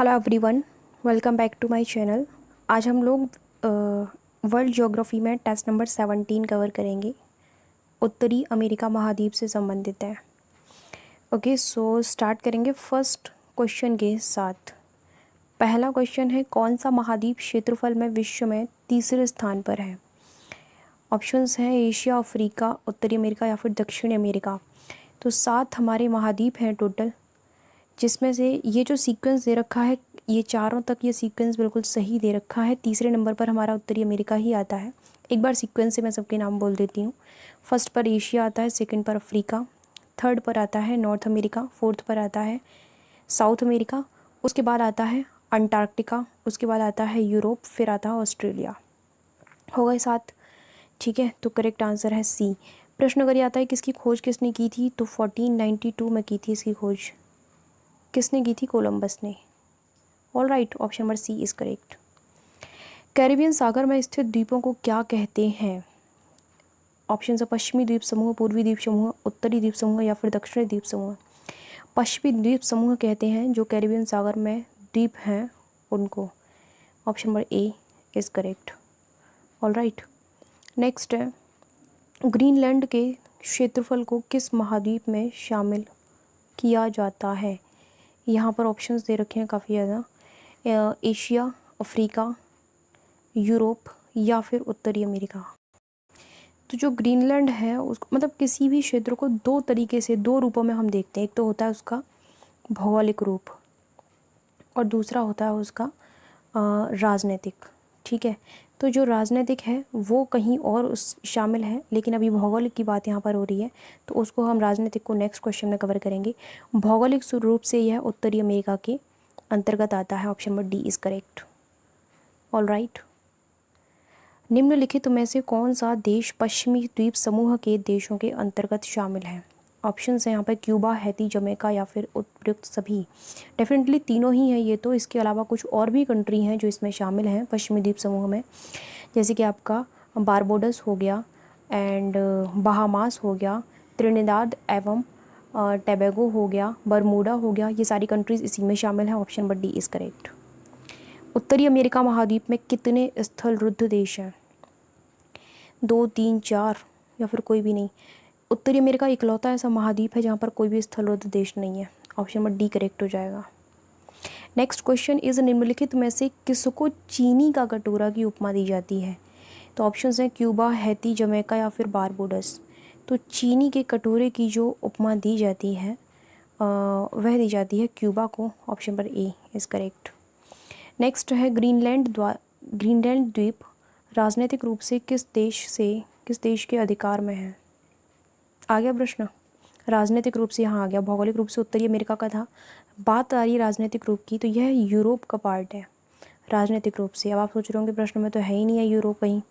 Hello everyone, welcome back to my channel. आज हम लोग वर्ल्ड ज्योग्राफी में टेस्ट नंबर 17 कवर करेंगे। उत्तरी अमेरिका महाद्वीप से संबंधित है। ओके, सो स्टार्ट करेंगे फर्स्ट क्वेश्चन के साथ। पहला क्वेश्चन है, कौन सा महाद्वीप क्षेत्रफल में विश्व में तीसरे स्थान पर है? ऑप्शंस हैं एशिया, अफ्रीका, उत्तरी अमेरिका या फिर दक्षिण अमेरिका। तो 7 हमारे महाद्वीप हैं टोटल, जिसमें से ये जो सीक्वेंस दे रखा है, ये चारों तक ये सीक्वेंस बिल्कुल सही दे रखा है। तीसरे नंबर पर हमारा उत्तरी अमेरिका ही आता है। एक बार सीक्वेंस से मैं सबके नाम बोल देती हूँ। फर्स्ट पर एशिया आता है, सेकंड पर अफ्रीका, थर्ड पर आता है नॉर्थ अमेरिका, फोर्थ पर आता है साउथ अमेरिका, उसके बाद आता है अंटार्कटिका, उसके बाद आता है यूरोप, फिर आता है ऑस्ट्रेलिया। हो गए 7, ठीक है। तो करेक्ट आंसर है सी। प्रश्न अगर ये आता है किसकी खोज किसने की थी, तो 1492 में की थी इसकी खोज। किसने की थी? कोलंबस ने। All right, option number C is correct. Caribbean सागर में स्थित द्वीपों को क्या कहते हैं? ऑप्शन है पश्चिमी द्वीप समूह, पूर्वी द्वीप समूह, उत्तरी द्वीप समूह या फिर दक्षिणी द्वीप समूह। पश्चिमी द्वीप समूह कहते हैं जो कैरिबियन सागर में द्वीप हैं उनको। Option number A is correct. All right, next है, ग्रीनलैंड के क्षेत्रफल को किस महाद्वीप में शामिल किया जाता है? यहाँ पर ऑप्शंस दे रखे हैं काफ़ी ज़्यादा, एशिया, अफ्रीका, यूरोप या फिर उत्तरी अमेरिका। तो जो ग्रीनलैंड है उसको मतलब किसी भी क्षेत्र को दो तरीके से, दो रूपों में हम देखते हैं। एक तो होता है उसका भौगोलिक रूप और दूसरा होता है उसका राजनीतिक, ठीक है। तो जो राजनीतिक है वो कहीं और उस शामिल है, लेकिन अभी भौगोलिक की बात यहाँ पर हो रही है, तो उसको हम राजनीतिक को नेक्स्ट क्वेश्चन में कवर करेंगे। भौगोलिक रूप से यह उत्तरी अमेरिका के अंतर्गत आता है। Option number D is correct. All right, निम्नलिखित में से कौन सा देश पश्चिमी द्वीप समूह के देशों के अंतर्गत शामिल है? ऑप्शंस हैं यहाँ पर क्यूबा, हैती, जमैका या फिर उपयुक्त सभी। डेफिनेटली तीनों ही हैं ये तो। इसके अलावा कुछ और भी कंट्री हैं जो इसमें शामिल हैं पश्चिमी द्वीप समूह में, जैसे कि आपका बारबोडस हो गया एंड बहामास हो गया, त्रिनिदाद एवं टोबैगो हो गया, बरमूडा हो गया। ये सारी कंट्रीज़ इसी में शामिल हैं। Option number D is correct. उत्तरी अमेरिका महाद्वीप में कितने स्थलरुद्ध देश हैं? 2, 3, 4 या फिर कोई भी नहीं। उत्तरी अमेरिका इकलौता ऐसा महाद्वीप है जहाँ पर कोई भी स्थलरुद्ध देश नहीं है। ऑप्शन नंबर डी करेक्ट हो जाएगा। नेक्स्ट क्वेश्चन इज, निम्नलिखित में से किसको चीनी का कटोरा की उपमा दी जाती है? तो ऑप्शंस हैं क्यूबा, हैती, जमैका या फिर बारबोडस। तो चीनी के कटोरे की जो उपमा दी जाती है वह दी जाती है क्यूबा को। Option number A is correct. Next है, ग्रीनलैंड द्वीप राजनीतिक रूप से किस देश के अधिकार में है? आ गया प्रश्न। राजनीतिक रूप से यहाँ आ गया, भौगोलिक रूप से उत्तरी अमेरिका का था। बात आ रही है राजनीतिक रूप की, तो यह यूरोप का पार्ट है राजनीतिक रूप से। अब आप सोच रहे होंगे प्रश्न में तो है ही नहीं है यूरोप कहीं।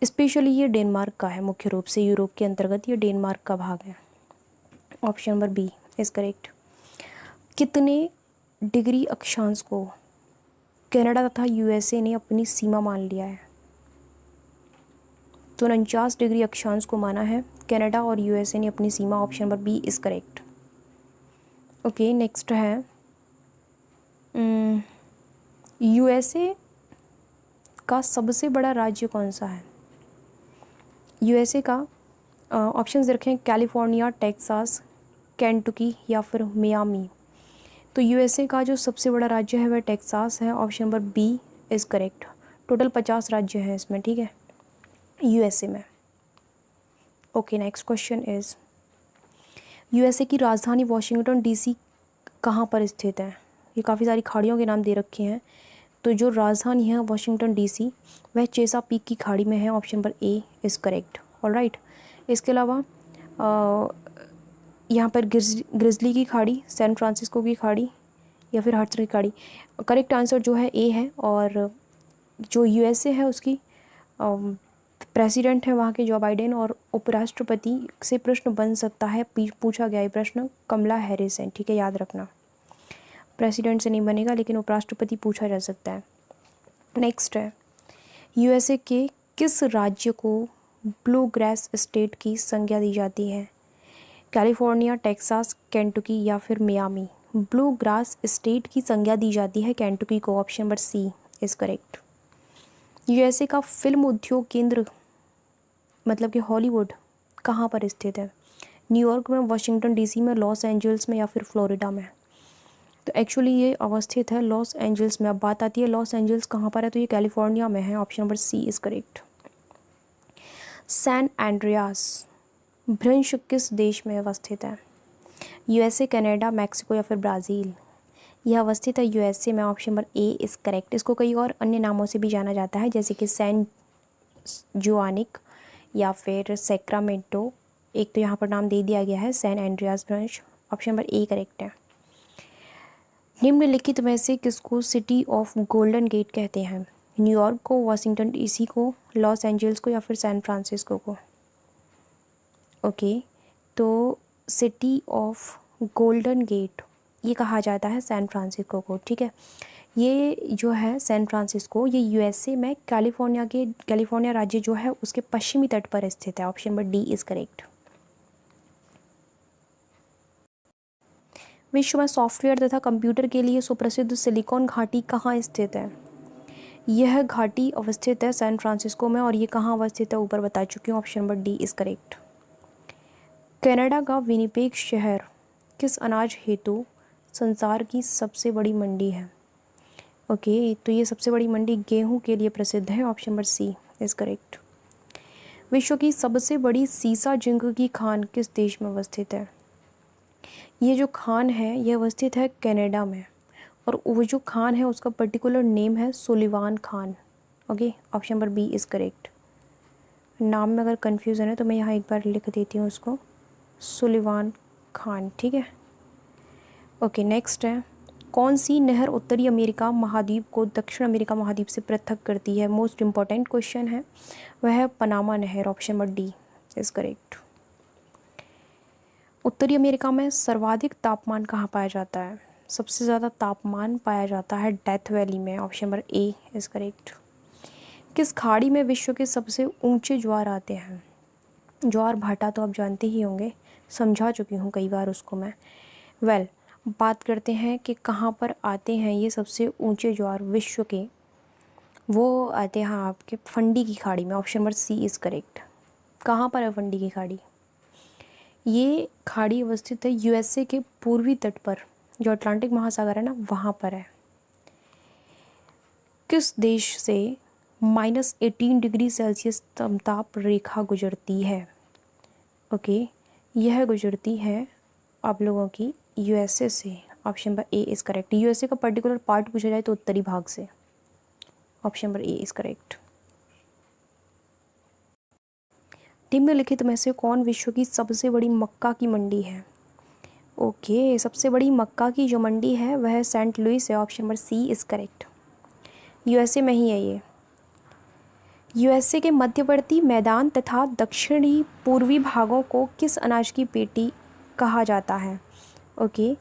स्पेशली ये डेनमार्क का है, मुख्य रूप से यूरोप के अंतर्गत ये डेनमार्क का भाग है। Option number B is correct. कितने डिग्री अक्षांश को कनाडा तथा यूएसए ने अपनी सीमा मान लिया है? तो 49 डिग्री अक्षांश को माना है कनाडा और यूएसए ने अपनी सीमा। Option number B is correct. Okay, next है, यूएसए का सबसे बड़ा राज्य कौन सा है? यूएसए का ऑप्शंस रखें कैलिफोर्निया, टेक्सास, केंटुकी या फिर मियामी। तो यूएसए का जो सबसे बड़ा राज्य है वह टेक्सास है। Option number B is correct. Total 50 राज्य हैं इसमें, ठीक है, यूएसए में। Okay, next question is, USA की राजधानी वॉशिंगटन डीसी कहाँ पर स्थित है? ये काफ़ी सारी खाड़ियों के नाम दे रखे हैं। तो जो राजधानी है वॉशिंगटन डीसी वह चेसापीक की खाड़ी में है। Option number A is correct. All right, इसके अलावा यहाँ पर ग्रिजली की खाड़ी, सैन फ्रांसिस्को की खाड़ी या फिर हडसन की खाड़ी। करेक्ट आंसर जो है ए है। और जो यूएसए है उसकी प्रेसिडेंट है वहाँ के जो बाइडेन, और उपराष्ट्रपति से प्रश्न बन सकता है, पूछा गया ये प्रश्न, कमला हैरिस है, ठीक है, याद रखना। प्रेसिडेंट से नहीं बनेगा लेकिन उपराष्ट्रपति पूछा जा सकता है। नेक्स्ट है, यूएसए के किस राज्य को ब्लू ग्रास स्टेट की संज्ञा दी जाती है? कैलिफोर्निया, टेक्सास, केंटुकी या फिर मियामी। ब्लू ग्रास स्टेट की संज्ञा दी जाती है केंटुकी को? Option number C is correct. USA का फिल्म उद्योग केंद्र मतलब कि हॉलीवुड कहाँ पर स्थित है? न्यूयॉर्क में, वाशिंगटन डीसी में, लॉस एंजल्स में या फिर फ्लोरिडा में? तो एक्चुअली ये अवस्थित है लॉस एंजल्स में। अब बात आती है लॉस एंजल्स कहाँ पर है, तो ये कैलिफोर्निया में है। Option number C is correct. San Andreas भ्रंश किस देश में अवस्थित है? यूएसए, कनाडा, मैक्सिको या फिर ब्राज़ील? यह अवस्थित है यूएसए में। Option number A is correct. इसको कई और अन्य नामों से भी जाना जाता है, जैसे कि सैन जुआनिक या फिर सैक्रामेंटो। एक तो यहाँ पर नाम दे दिया गया है सैन एंड्रियास भ्रंश। ऑप्शन नंबर ए करेक्ट है। निम्नलिखित में से किसको सिटी ऑफ गोल्डन गेट कहते हैं? न्यूयॉर्क को, वाशिंगटन डीसी को, लॉस एंजल्स को या फिर सैन फ्रांसिस्को को? ओके, तो सिटी ऑफ गोल्डन गेट ये कहा जाता है सैन फ्रांसिस्को को। ठीक है, ये जो है सैन फ्रांसिस्को ये यूएसए में कैलिफोर्निया राज्य जो है उसके पश्चिमी तट पर स्थित है। Option number D is correct. विश्व में सॉफ्टवेयर तथा कंप्यूटर के लिए सुप्रसिद्ध सिलिकॉन घाटी कहाँ स्थित है? यह घाटी अवस्थित है सैन फ्रांसिस्को में। और ये कहाँ अवस्थित है ऊपर बता चुकी हूँ। Option number D is correct. Canada का विनिपेग शहर किस अनाज हेतु संसार की सबसे बड़ी मंडी है? ओके, तो ये सबसे बड़ी मंडी गेहूं के लिए प्रसिद्ध है। Option number C is correct. विश्व की सबसे बड़ी सीसा जिंक की खान किस देश में अवस्थित है? ये जो खान है ये अवस्थित है कनाडा में। और वो जो खान है उसका पर्टिकुलर नेम है सुलिवान खान। Okay, option number B is correct. नाम में अगर कन्फ्यूज़न है तो मैं यहाँ एक बार लिख देती हूँ उसको, सुलिवान खान। ठीक है, ओके। नेक्स्ट है, कौन सी नहर उत्तरी अमेरिका महाद्वीप को दक्षिण अमेरिका महाद्वीप से पृथक करती है? मोस्ट इम्पॉर्टेंट क्वेश्चन है, वह है पनामा नहर। Option number D is correct. उत्तरी अमेरिका में सर्वाधिक तापमान कहाँ पाया जाता है? सबसे ज़्यादा तापमान पाया जाता है डेथ वैली में। Option number A is correct. किस खाड़ी में विश्व के सबसे ऊंचे ज्वार आते हैं? ज्वार भाटा तो आप जानते ही होंगे, समझा चुकी हूँ कई बार उसको मैं। बात करते हैं कि कहाँ पर आते हैं ये सबसे ऊंचे ज्वार विश्व के। वो आते हैं आपके फंडी की खाड़ी में। Option number C is correct. कहाँ पर है फंडी की खाड़ी? ये खाड़ी अवस्थित है यूएसए के पूर्वी तट पर, जो अटलांटिक महासागर है ना वहाँ पर है। किस देश से -18 डिग्री सेल्सियस ताप रेखा गुजरती है? ओके, यह गुजरती है आप लोगों की यूएसए से। Option number A is correct. USA का पर्टिकुलर पार्ट पूछा जाए तो उत्तरी भाग से। Option number A is correct. निम्नलिखित में से कौन विश्व की सबसे बड़ी मक्का की मंडी है? ओके, सबसे बड़ी मक्का की जो मंडी है वह सेंट लुइस है। Option number C is correct. USA में ही है ये। यूएसए के मध्यवर्ती मैदान तथा दक्षिणी पूर्वी भागों को किस अनाज की पेटी कहा जाता है? ओके,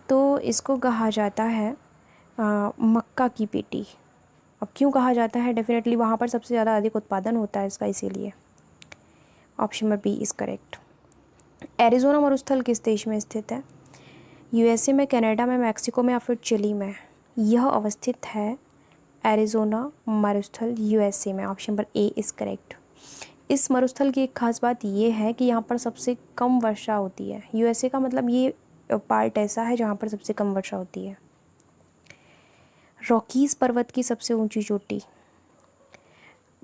तो इसको कहा जाता है मक्का की पेटी। अब क्यों कहा जाता है? डेफिनेटली वहाँ पर सबसे ज़्यादा अधिक उत्पादन होता है इसका, इसीलिए। Option number B is correct. Arizona मरुस्थल किस देश में स्थित है? यूएसए में, कनाडा में, मैक्सिको में या फिर चिली में? यह अवस्थित है एरिज़ोना मरुस्थल यूएसए में। Option number A is correct. इस मरुस्थल की एक खास बात ये है कि यहाँ पर सबसे कम वर्षा होती है। यूएसए का मतलब ये पार्ट ऐसा है जहाँ पर सबसे कम वर्षा होती है। रॉकीज़ पर्वत की सबसे ऊंची चोटी?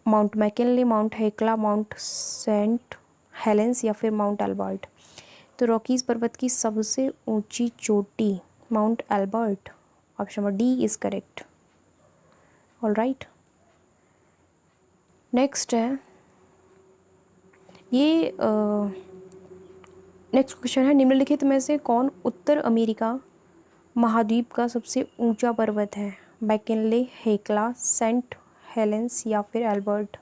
Mount McKinley, Mount Hekla, Mount Saint Helens या फिर माउंट एल्बर्ट? तो रॉकीज़ पर्वत की सबसे ऊंची चोटी Mount Elbert. Option number D is correct. All right, next है ये नेक्स्ट क्वेश्चन है, निम्नलिखित में से कौन उत्तर अमेरिका महाद्वीप का सबसे ऊंचा पर्वत है? मैकिनले, हेक्ला, सेंट हेलेंस या फिर एल्बर्ट?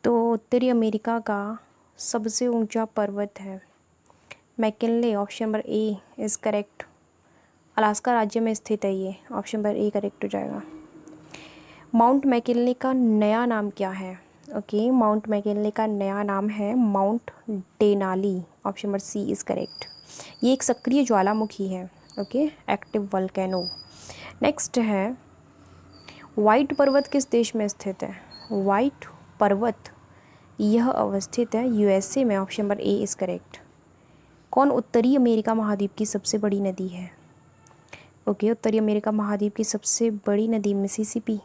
तो उत्तरी अमेरिका का सबसे ऊंचा पर्वत है McKinley. Option number A is correct. Alaska राज्य में स्थित है ये। ऑप्शन नंबर ए करेक्ट हो जाएगा। माउंट मैकिनले का नया नाम क्या है? ओके, माउंट मैकिनले का नया नाम है Mount Denali. Option number C is correct. ये एक सक्रिय ज्वालामुखी है। Okay, active volcano. नेक्स्ट है, व्हाइट पर्वत किस देश में स्थित है? व्हाइट पर्वत यह अवस्थित है यूएसए में। Option number A is correct. कौन उत्तरी अमेरिका महाद्वीप की सबसे बड़ी नदी है? ओके, उत्तरी अमेरिका महाद्वीप की सबसे बड़ी नदी मिसिसिपी।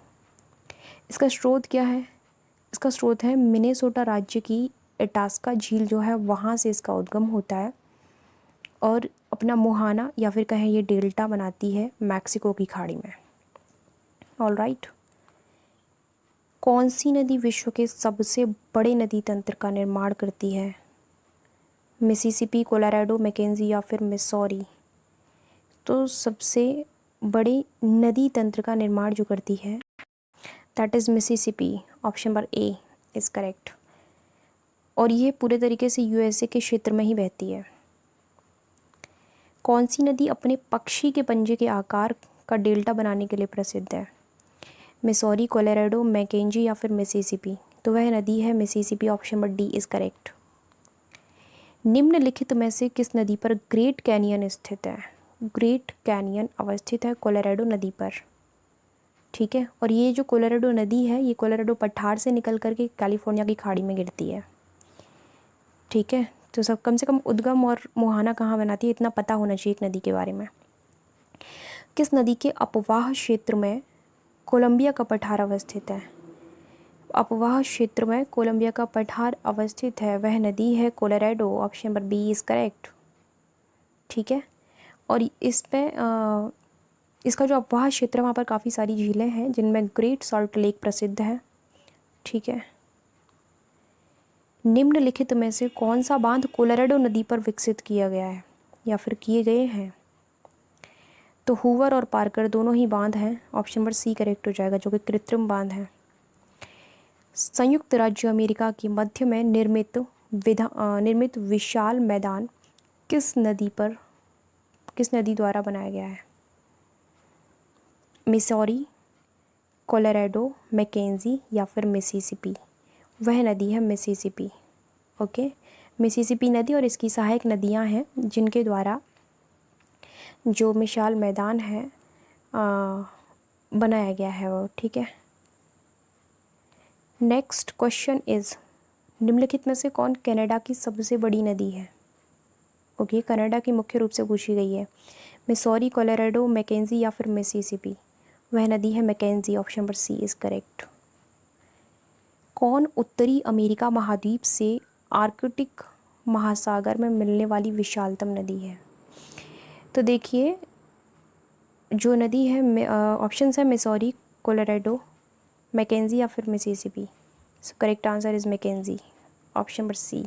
इसका स्रोत क्या है? इसका स्रोत है मिनेसोटा राज्य की इटास्का झील जो है, वहाँ से इसका उद्गम होता है और अपना मुहाना या फिर कहें ये डेल्टा बनाती है मैक्सिको की खाड़ी में। All right. कौन सी नदी विश्व के सबसे बड़े नदी तंत्र का निर्माण करती है? मिसिसिपी, कोलोराडो, मैकेंजी या फिर मिसौरी? तो सबसे बड़े नदी तंत्र का निर्माण जो करती है that is Mississippi. Option number A is correct. और ये पूरे तरीके से यूएसए के क्षेत्र में ही बहती है। कौन सी नदी अपने पक्षी के पंजे के आकार का डेल्टा बनाने के लिए प्रसिद्ध है? मिसौरी, कोलोराडो, मैकेंजी या फिर मिसिसिपी? तो वह नदी है Mississippi. Option number D is correct. निम्नलिखित में से किस नदी पर ग्रेट कैनियन स्थित है? ग्रेट कैनियन अवस्थित है कोलोराडो नदी पर। ठीक है, और ये जो कोलोराडो नदी है ये कोलोराडो पठार से निकल करके कैलिफोर्निया की खाड़ी में गिरती है। ठीक है, तो सब कम से कम उद्गम और मुहाना कहाँ बनाती है इतना पता होना चाहिए एक नदी के बारे में। किस नदी के अपवाह क्षेत्र में कोलंबिया का पठार अवस्थित है? अपवाह क्षेत्र में कोलंबिया का पठार अवस्थित है, वह नदी है Colorado. Option number B is correct. ठीक है, और इस पे इसका जो अपवाह क्षेत्र है वहाँ पर काफ़ी सारी झीलें हैं जिनमें ग्रेट सॉल्ट लेक प्रसिद्ध है। ठीक है, निम्नलिखित में से कौन सा बांध कोलोराडो नदी पर विकसित किया गया है या फिर किए गए हैं? तो हूवर और पार्कर दोनों ही बांध हैं। ऑप्शन नंबर सी करेक्ट हो जाएगा, जो कि कृत्रिम बांध है। संयुक्त राज्य अमेरिका के मध्य में निर्मित विशाल मैदान किस नदी द्वारा बनाया गया है? मिसौरी, कोलोराडो, मैकेंजी या फिर मिसिसिपी? वह नदी है मिसिसिपी। ओके, मिसिसिपी नदी और इसकी सहायक नदियां हैं जिनके द्वारा जो विशाल मैदान है बनाया गया है वो। ठीक है, नेक्स्ट क्वेश्चन इज़, निम्नलिखित में से कौन कनाडा की सबसे बड़ी नदी है? ओके, कनाडा की मुख्य रूप से पूछी गई है। मिसौरी, कोलोराडो, मैकेंजी या फिर मिसिसिपी? वह नदी है Mackenzie. Option number C is correct. कौन उत्तरी अमेरिका महाद्वीप से आर्कटिक महासागर में मिलने वाली विशालतम नदी है? तो देखिए, जो नदी है ऑप्शन है मिसौरी, कोलोराडो, मैकेंजी या फिर Mississippi? So correct answer is Mackenzie. Option number C.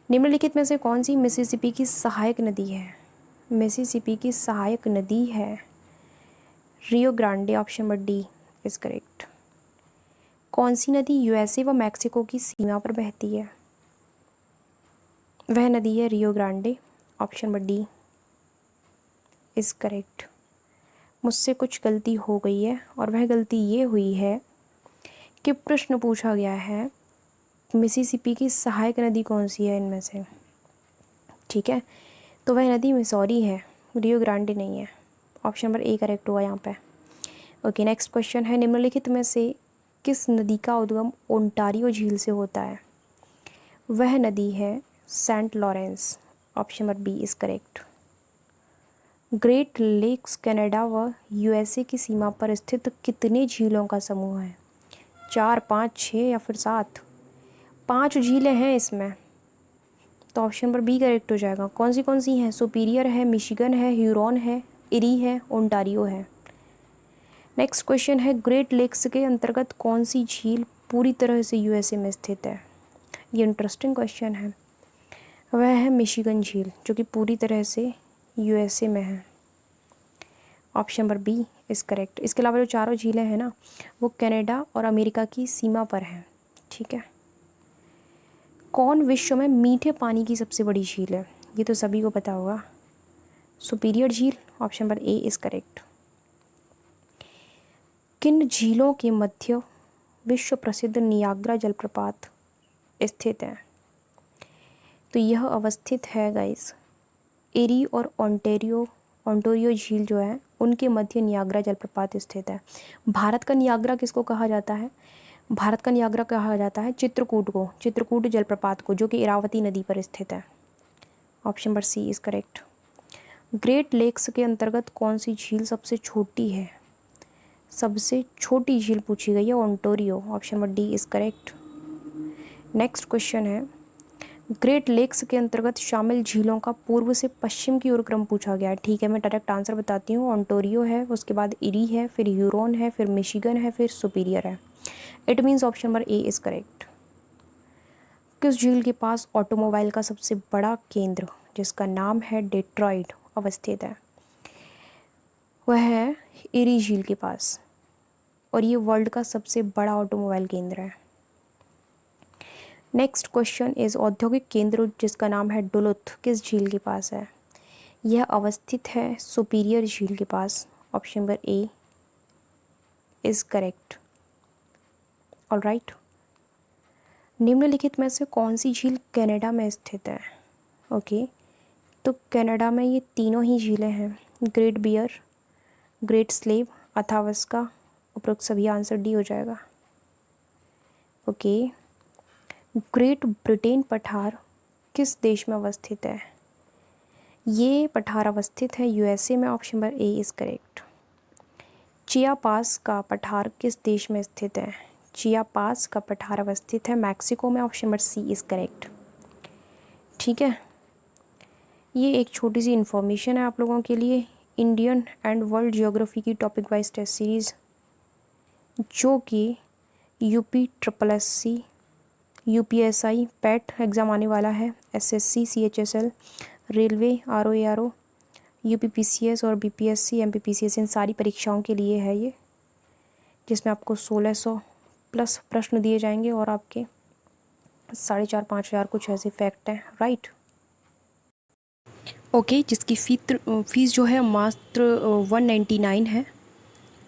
निम्नलिखित में से कौन सी मिसिसिपी की सहायक नदी है? मिसिसिपी की सहायक नदी है Rio Grande. Option number D is correct. कौन सी नदी यूएसए व मैक्सिको की सीमा पर बहती है? वह नदी है Rio Grande. Option number D is correct. मुझसे कुछ गलती हो गई है और वह गलती ये हुई है कि प्रश्न पूछा गया है मिसिसिपी की सहायक नदी कौन सी है इनमें से। ठीक है, तो वह नदी मिसौरी है, रियो ग्रांडे नहीं है। ऑप्शन नंबर ए करेक्ट हुआ यहाँ पे। ओके, नेक्स्ट क्वेश्चन है, निम्नलिखित में से किस नदी का उद्गम ओंटारियो झील से होता है? वह नदी है Saint Lawrence. Option number B is correct. Great Lakes Canada व यूएसए की सीमा पर स्थित कितने झीलों का समूह है? 4, 5, 6 या फिर 7? 5 झीलें हैं इसमें, तो ऑप्शन नंबर बी करेक्ट हो जाएगा। कौन सी हैं? सुपीरियर है, मिशिगन है, ह्यूरॉन है, इरी है, ओंटारियो है। नेक्स्ट क्वेश्चन है, ग्रेट लेक्स के अंतर्गत कौन सी झील पूरी तरह से यूएसए में स्थित है? ये इंटरेस्टिंग क्वेश्चन है। वह है मिशिगन झील, जो कि पूरी तरह से यूएसए में है। Option number B is correct. इसके अलावा जो चारों झीलें हैं ना, वो कनाडा और अमेरिका की सीमा पर हैं। ठीक है, कौन विश्व में मीठे पानी की सबसे बड़ी झील है? ये तो सभी को पता होगा, सुपीरियर झील। Option number A is correct. किन झीलों के मध्य विश्व प्रसिद्ध नियाग्रा जलप्रपात स्थित है? तो यह अवस्थित है गाइस एरी और ओंटारियो झील जो है उनके मध्य नियाग्रा जलप्रपात स्थित है। भारत का नियाग्रा किसको कहा जाता है? भारत का नियाग्रा कहा जाता है चित्रकूट जलप्रपात को, जो कि इरावती नदी पर स्थित है। Option number C is correct. Great Lakes के अंतर्गत कौन सी झील सबसे छोटी है? सबसे छोटी झील पूछी गई है Ontario. Option number D is correct. Next question है, ग्रेट लेक्स के अंतर्गत शामिल झीलों का पूर्व से पश्चिम की ओर क्रम पूछा गया है। ठीक है, मैं डायरेक्ट आंसर बताती हूँ। ओंटारियो है, उसके बाद इरी है, फिर ह्यूरोन है, फिर मिशिगन है, फिर सुपीरियर है। It means option number A is correct. किस झील के पास ऑटोमोबाइल का सबसे बड़ा केंद्र, जिसका नाम है डेट्रॉइट, अवस्थित है? वह है इरी झील के पास, और ये वर्ल्ड का सबसे बड़ा ऑटोमोबाइल केंद्र है। नेक्स्ट क्वेश्चन इज औद्योगिक केंद्र जिसका नाम है डुलुथ किस झील के पास है? यह अवस्थित है सुपीरियर झील के पास। Option number A is correct. All right, निम्नलिखित में से कौन सी झील कनाडा में स्थित है? ओके, तो कनाडा में ये तीनों ही झीलें हैं, ग्रेट बियर, ग्रेट स्लेव, अथावस्का। उपरोक्त सभी आंसर डी हो जाएगा। ओके, ग्रेट ब्रिटेन पठार किस देश में अवस्थित है? ये पठार अवस्थित है यूएसए में। Option number A is correct. Chiapas का पठार किस देश में स्थित है? चियापास का पठार अवस्थित है मैक्सिको में। Option number C is correct. ठीक है, ये एक छोटी सी इन्फॉर्मेशन है आप लोगों के लिए इंडियन एंड वर्ल्ड ज्योग्राफी की टॉपिक वाइज टेस्ट सीरीज़, जो कि UPSSC UPSI पैट एग्ज़ाम आने वाला है, SSC CHSL, railway RO UPPCS और BPSC MPPCS, इन सारी परीक्षाओं के लिए है ये, जिसमें आपको 1600 प्लस प्रश्न दिए जाएंगे और आपके 4500-5000 कुछ ऐसे फैक्ट हैं। राइट, ओके, जिसकी फीस जो है मात्र 199 है।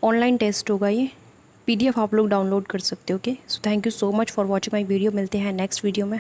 ऑनलाइन टेस्ट होगा ये, PDF आप लोग डाउनलोड कर सकते हो। Okay, so thank you so much for watching my video. मिलते हैं नेक्स्ट वीडियो में।